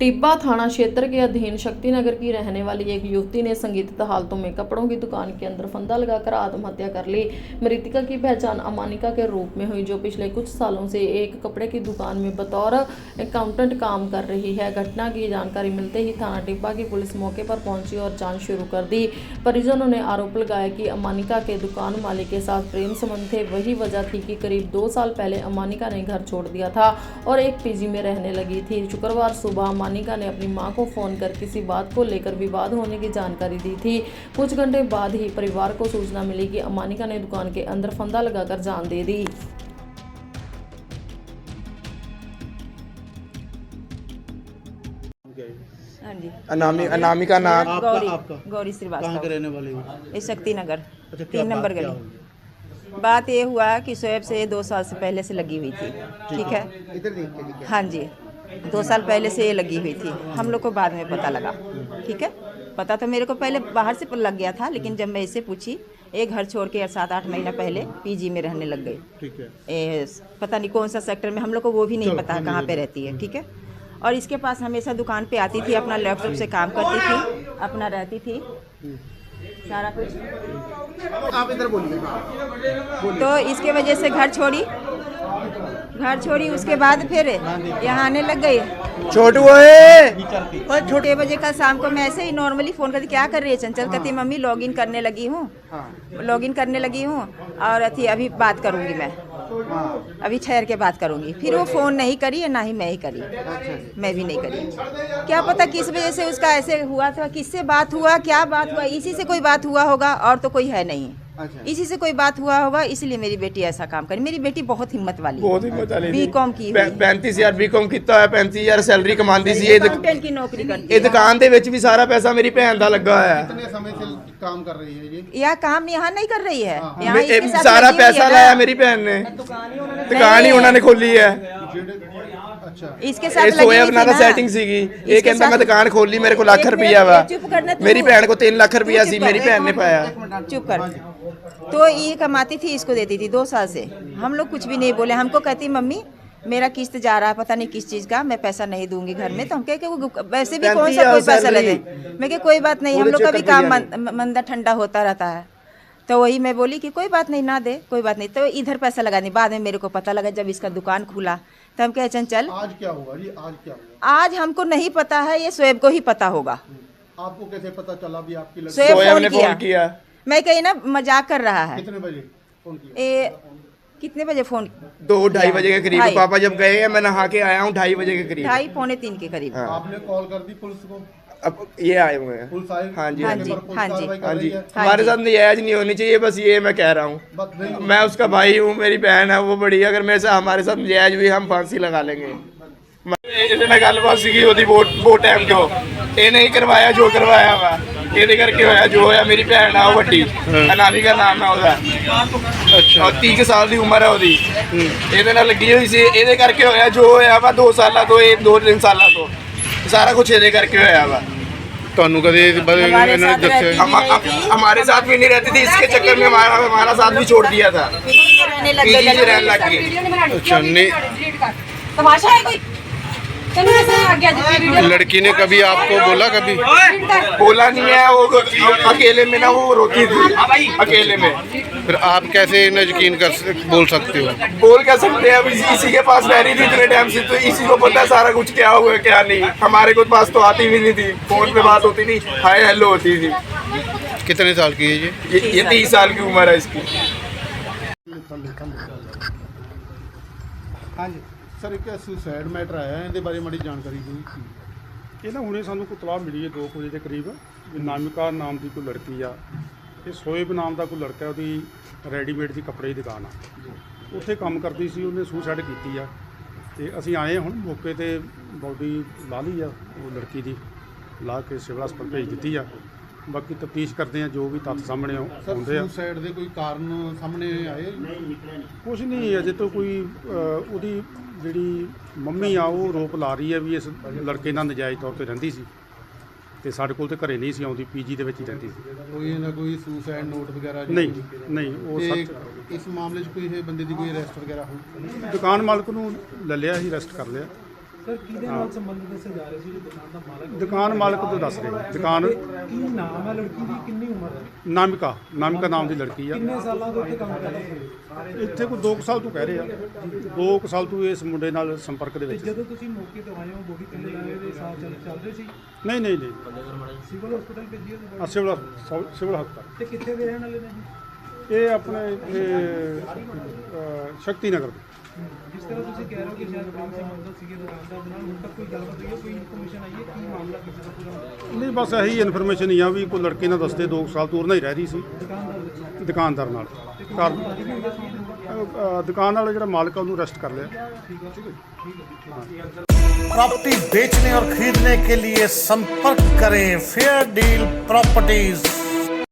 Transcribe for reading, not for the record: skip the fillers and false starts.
टिब्बा थाना क्षेत्र के अधीन शक्तिनगर की रहने वाली एक युवती ने संदिग्ध हालतों में कपड़ों की दुकान के अंदर फंदा लगाकर आत्महत्या कर ली। मृतका की पहचान अमानिका के रूप में हुई, जो पिछले कुछ सालों से एक कपड़े की दुकान में बतौर अकाउंटेंट काम कर रही है। घटना की जानकारी मिलते ही थाना टिब्बा की पुलिस मौके पर पहुंची और जांच शुरू कर दी। परिजनों ने आरोप लगाया कि अमानिका के दुकान मालिक के साथ प्रेम संबंध थे। वही वजह थी कि करीब 2 साल पहले अमानिका ने घर छोड़ दिया था और एक पीजी में रहने लगी थी। शुक्रवार सुबह अमानिका ने अपनी मां को फोन कर किसी बात को लेकर विवाद होने की जानकारी दी थी। कुछ घंटे बाद ही परिवार को सूचना मिली कि अमानिका ने दुकान के अंदर फंदा लगाकर जान दे दी। हाँ जी। अनामिका नाम गौरी श्रीवास्तव। कहाँ के रहने वाले हो? ये शक्तिनगर अच्छा, क्या 3 नंबर बात क्या गली। बात ये हुआ कि शोएब से 2 साल से पहले से लगी हुई थी। ठीक है, इधर देख के लिखा। हाँ जी, 2 साल पहले से ये लगी हुई थी। हम लोग को बाद में पता लगा। ठीक है, पता तो मेरे को पहले बाहर से लग गया था, लेकिन जब मैं इसे पूछी, एक घर छोड़ के 7-8 महीना पहले पीजी में रहने लग गई। ठीक है। पता नहीं कौन सा सेक्टर में, हम लोग को वो भी नहीं पता कहाँ पे रहती है। ठीक है, और इसके पास हमेशा दुकान पे आती थी, अपना लैपटॉप से काम करती थी, अपना रहती थी, सारा कुछ। आप इधर बोलिए। तो इसके वजह से घर छोड़ी। उसके बाद फिर यहाँ आने लग गई। छोटू और छोटे बजे का शाम को मैं ऐसे ही नॉर्मली फ़ोन करती, क्या कर रही है चंचल? कहती मम्मी लॉगिन करने लगी हूँ और अभी बात करूँगी मैं, अभी ठहर के बात करूँगी। फिर वो फ़ोन नहीं करी ना ही मैं ही करी, मैं भी नहीं करी। क्या पता किस वजह से उसका ऐसे हुआ था, किससे बात हुआ, क्या बात हुआ, इसी से कोई बात हुआ होगा और तो कोई है नहीं। इसी से कोई बात हुआ होगा, इसलिए मेरी बेटी ऐसा काम करी। मेरी बेटी बहुत हिम्मत वाली बीकॉम की 35,000 बीकॉम ਕੀਤਾ ਹੈ, 35,000 ਸੈਲਰੀ ਕਮਾਉਂਦੀ ਸੀ। अकाउंटेंट की नौकरी करती ਇਹ ਦੁਕਾਨ ਦੇ ਵਿੱਚ ਵੀ ਸਾਰਾ ਪੈਸਾ ਮੇਰੀ ਭੈਣ ਦਾ ਲੱਗਾ ਹੋਇਆ ਹੈ। कितने समय से काम कर रही है ये? यह काम यहाँ नहीं कर रही है, यहाँ ਇਹ इसके साथ ਸਾਰਾ लगी हुई ਪੈसा है ਲਾਇਆ ना। ਮੇਰੀ ਭੈਣ ਨੇ, ਦੁਕਾਨ ਹੀ ਉਹਨਾਂ ਨੇ ਖੋਲੀ ਹੈ। अच्छा, इसके साथ ਇਹ लगी ਸੋਇਆ हुई ਬਣਾ थी ਦਾ ना। ਸੈਟਿੰग ਸੀਗੀ। ਇਹ इसके ਕਹਿੰਦਾ साथ- ਮੈਂ ਦੁਕਾਨ ਖੋਲੀ, ਮੇਰੇ ਕੋਲ ਲੱਖ एक ਰੁਪਇਆ ਵਾ। चुप करना तू। मेरी भैन को 3 लाख रुपया सी, चुप मेरी कर। भैन ने पाया। चुप कर। तो ये कमाती थी, इसको देती थी 2 साल से। हम लोग कुछ भी नहीं बोले। हमको कहती मम्मी मेरा किस्त जा रहा है, पता नहीं किस चीज़ का, मैं पैसा नहीं दूंगी घर में। तो हम कहे कि वो वैसे भी कौन सा कोई पैसा लगे। मैं कहा कोई बात नहीं, हम लोग का भी काम मंदा ठंडा होता रहता है। तो वही मैं बोली कि कोई बात नहीं, ना दे, कोई बात नहीं। तो इधर पैसा लगा नहीं। बाद में मेरे को पता लगा जब इसका दुकान खुला, तो हम कहे चंचल आज क्या हुआ जी? आज क्या हुआ? आज हमको नहीं पता है, ये शोएब को ही पता होगा। आपको कैसे पता चला भी आपकी लड़की? शोएब सोया ने फोन फोन किया। मैं कही ना मजाक कर रहा है। कितने बजे फोन किया? ए, कितने बजे फोन? 2-2:30 बजे के करीब 2:30 पापा जब गए हैं, मैं नहा के आया हूँ 2:30 बजे के करीब। 2:30-3 के करीब। हाँ। आपने कॉल कर दी पुलिस को? अब ये आए हुए हैं। पुलिस आई? हाँ जी, हाँ मौके जी, पर पुलिस हाँ जी, कार्रवाई कर हाँ जी। रही है? हमारे जी। साथ नजायज नहीं होनी चाहिए, बस ये मैं कह रहा हूँ। बात नहीं। मैं उसका भाई हूँ, मेरी बहन है वो बड़ी। अगर मेरे साथ हमारे साथ नजायज हुई, हम फांसी लगा लेंगे। ਇਹਦੇ ਨਾਲ ਗੱਲਬਾਤ ਸੀਗੀ ਉਹਦੀ ਬਹੁਤ ਟਾਈਮ ਤੋਂ। ਇਹ ਨਹੀਂ ਕਰਵਾਇਆ ਜੋ ਕਰਵਾਇਆ ਵਾ, ਇਹਦੇ ਕਰਕੇ ਹੋਇਆ ਜੋ ਹੋਇਆ। ਮੇਰੀ ਭੈਣ ਆ ਉਹ ਵੱਡੀ, ਅਨਾਮਿਕਾ ਨਾਮ ਹੈ ਉਹਦਾ। ਅੱਛਾ, 30 ਸਾਲ ਦੀ ਉਮਰ ਹੈ ਉਹਦੀ। ਇਹਦੇ ਨਾਲ ਲੱਗੀ ਹੋਈ ਸੀ, ਇਹਦੇ ਕਰਕੇ ਹੋਇਆ ਜੋ ਹੋਇਆ ਵਾ। 2 ਸਾਲਾਂ ਤੋਂ, ਇਹ 2-3 ਸਾਲਾਂ ਤੋਂ ਸਾਰਾ ਕੁਝ ਇਹਦੇ ਕਰਕੇ ਹੋਇਆ ਵਾ। ਤੁਹਾਨੂੰ ਕਦੇ हमारे साथ रहती भी नहीं थी। हमारे साथ भी नहीं रहती थी, इसके चक्कर में हमारा साथ भी छोड़ दिया था। रहने लग पीजी में गई। रहने लग गई। अच्छा, नहीं तमाशा है कोई? चलो ऐसे आ गया जितनी वीडियो लड़की ने कभी आपको बोला कभी? बोला नहीं है वो, अकेले में ना वो रोती थी अकेले में। फिर आप कैसे न यकीन बोल सकते हो? बोल क्या सकते हैं, अब इसी के पास रह रही थी इतने टाइम से, तो इसी को पता है सारा कुछ क्या हुआ क्या नहीं। हमारे को पास तो आती भी नहीं थी, फोन पे बात होती नहीं, हाय हेलो होती थी। कितने साल की है ये 30 साल की उम्र है इसकी। हाँ जी सर, एक सुसाइड मैटर आया है, ਇਹਦੇ ਬਾਰੇ ਮਾੜੀ ਜਾਣਕਾਰੀ ਦਿਓ। ਇਹ ਨਾ ਹੁਣੇ ਸਾਨੂੰ ਕੋਈ ਤਲਾਹ ਮਿਲੀ ਹੈ 2 ਵਜੇ ਦੇ ਕਰੀਬ ਵੀ ਨਾਮਿਕਾ ਨਾਮ ਦੀ ਕੋਈ ਲੜਕੀ ਆ, ਇਹ ਸ਼ੋਏਬ ਨਾਮ ਦਾ ਕੋਈ ਲੜਕਾ, ਉਹਦੀ ਰੈਡੀਮੇਡ ਦੀ ਕੱਪੜੇ ਦੀ ਦੁਕਾਨ ਆ, ਉੱਥੇ ਕੰਮ ਕਰਦੀ ਸੀ। ਉਹਨੇ ਸੁਸਾਈਡ ਕੀਤੀ ਆ ਤੇ ਅਸੀਂ ਆਏ ਹੁਣ ਮੌਕੇ ਤੇ ਬੋਡੀ ਲਾ ਲਈ ਆ ਉਹ ਲੜਕੀ ਦੀ, ਲਾ ਕੇ ਸਿਵਲ ਹਸਪਤਾਲ ਭੇਜ ਦਿੱਤੀ ਆ। ਬਾਕੀ ਤਫਤੀਸ਼ ਕਰਦੇ ਆ, ਜੋ ਵੀ ਤੱਥ ਸਾਹਮਣੇ ਸਰ ਆਉਂਦੇ ਆ। ਸੁਸਾਈਡ ਦੇ ਕੋਈ ਕਾਰਨ ਸਾਹਮਣੇ ਆਏ? ਕੁਛ ਨਹੀਂ ਅਜੇ ਤੋਂ ਕੋਈ ਉਹਦੀ ਜਿਹੜੀ ਮੰਮੀ ਆ ਉਹ ਰੋਪ ਲਾ ਰਹੀ ਹੈ ਵੀ ਇਸ ਲੜਕੇ ਨਾਲ ਨਜਾਇਜ਼ ਤੌਰ ਤੇ ਰਹਿੰਦੀ ਸੀ ਤੇ ਸਾਡੇ ਕੋਲ ਤੇ ਘਰੇ ਨਹੀਂ ਸੀ ਆਉਂਦੀ, ਪੀਜੀ ਦੇ ਵਿੱਚ ਹੀ ਰਹਿੰਦੀ ਸੀ। ਕੋਈ ਇਹਦਾ ਕੋਈ ਸੁਸਾਈਡ ਨੋਟ ਵਗੈਰਾ? ਨਹੀਂ ਨਹੀਂ, ਉਹ ਤੇ ਸੱਚ ਇਸ ਮਾਮਲੇ 'ਚ ਕੋਈ ਇਹ ਬੰਦੇ ਦੀ ਕੋਈ ਅਰੈਸਟ ਵਗੈਰਾ ਹੋਈ? ਦੁਕਾਨ ਮਾਲਕ ਨੂੰ ਲੈ ਲਿਆ ਸੀ, ਅਰੈਸਟ ਕਰ ਲਿਆ ਸਰ ਕਿਹਦੇ ਨਾਲ ਸੰਬੰਧ ਦੱਸੇ ਜਾ ਰਹੇ ਸੀ ਜੋ ਦੁਕਾਨ ਦਾ ਮਾਲਕ ਦੁਕਾਨ ਮਾਲਕ ਤੋਂ ਦੱਸ ਰਹੇ ਨੇ। ਦੁਕਾਨ ਕੀ ਨਾਮ ਹੈ ਲੜਕੀ ਦੀ, ਕਿੰਨੀ ਉਮਰ ਹੈ, ਨਾਮਿਕਾ ਨਾਮ ਦੀ ਲੜਕੀ ਆ। ਕਿੰਨੇ ਸਾਲਾਂ ਤੋਂ ਇੱਥੇ ਕੰਮ ਕਰ ਰਹੀ ਹੈ? ਇੱਥੇ ਕੋਈ 2 ਸਾਲ ਤੋਂ ਕਹਿ ਰਹੇ ਆ, 2 ਸਾਲ ਤੋਂ ਇਸ ਮੁੰਡੇ ਨਾਲ ਸੰਪਰਕ ਦੇ ਵਿੱਚ। ਜਦੋਂ ਤੁਸੀਂ ਮੌਕੇ ਤੇ ਆਏ ਹੋ ਬੋਡੀ ਥੱਲੇ ਲਾਏ ਦੇ ਸਾਹ ਚੱਲ ਰਹੇ ਸੀ, ਨਹੀਂ ਸਿਵਲ ਹਸਪੀਟਲ ਭੇਜੀ ਉਹਨੂੰ? ਸਿਵਲ ਹਸਪਤਾਲ। ਤੇ ਕਿੱਥੇ ਦੇ ਰਹਿਣ ਵਾਲੇ ਨੇ ਜੀ? ਇਹ ਆਪਣੇ ਸ਼ਕਤੀ ਨਗਰ ਦੇ। ਜਿਸ ਤਰ੍ਹਾਂ ਤੁਸੀਂ ਕਹਿ ਰਹੇ ਹੋ ਕਿ ਸ਼ਾਇਦ ਪ੍ਰੇਮ ਸੰਬੰਧ ਸੀਗੇ ਦੁਕਾਨਦਾਰ ਦੇ ਨਾਲ, ਹੁਣ ਤੱਕ ਕੋਈ ਗੱਲਬਾਤ ਹੋਈ ਹੈ, ਕੋਈ ਇਨਫੋਰਮੇਸ਼ਨ ਆਈ ਹੈ, ਕੀ ਮਾਮਲਾ ਕਿਸੇ ਦਾ ਪੂਰਾ? ਨਹੀਂ ਬਸ ਇਹੀ ਇਨਫੋਰਮੇਸ਼ਨ ਹੀ ਆ ਵੀ ਕੋਈ ਲੜਕੇ ਨਾਲ ਦੱਸਦੇ 2 ਸਾਲ ਤੋਂ ਉਹਨਾਂ ਹੀ ਰਹਿ ਰਹੀ ਸੀ ਦੁਕਾਨਦਾਰ ਨਾਲ। ਘਰ ਦੁਕਾਨ ਵਾਲਾ ਜਿਹੜਾ ਮਾਲਕ ਆ ਉਹਨੂੰ ਅਰੈਸਟ ਕਰ ਲਿਆ। प्रॉपर्टी बेचने और खरीदने के लिए संपर्क करें फेयर डील प्रॉपर्टीज।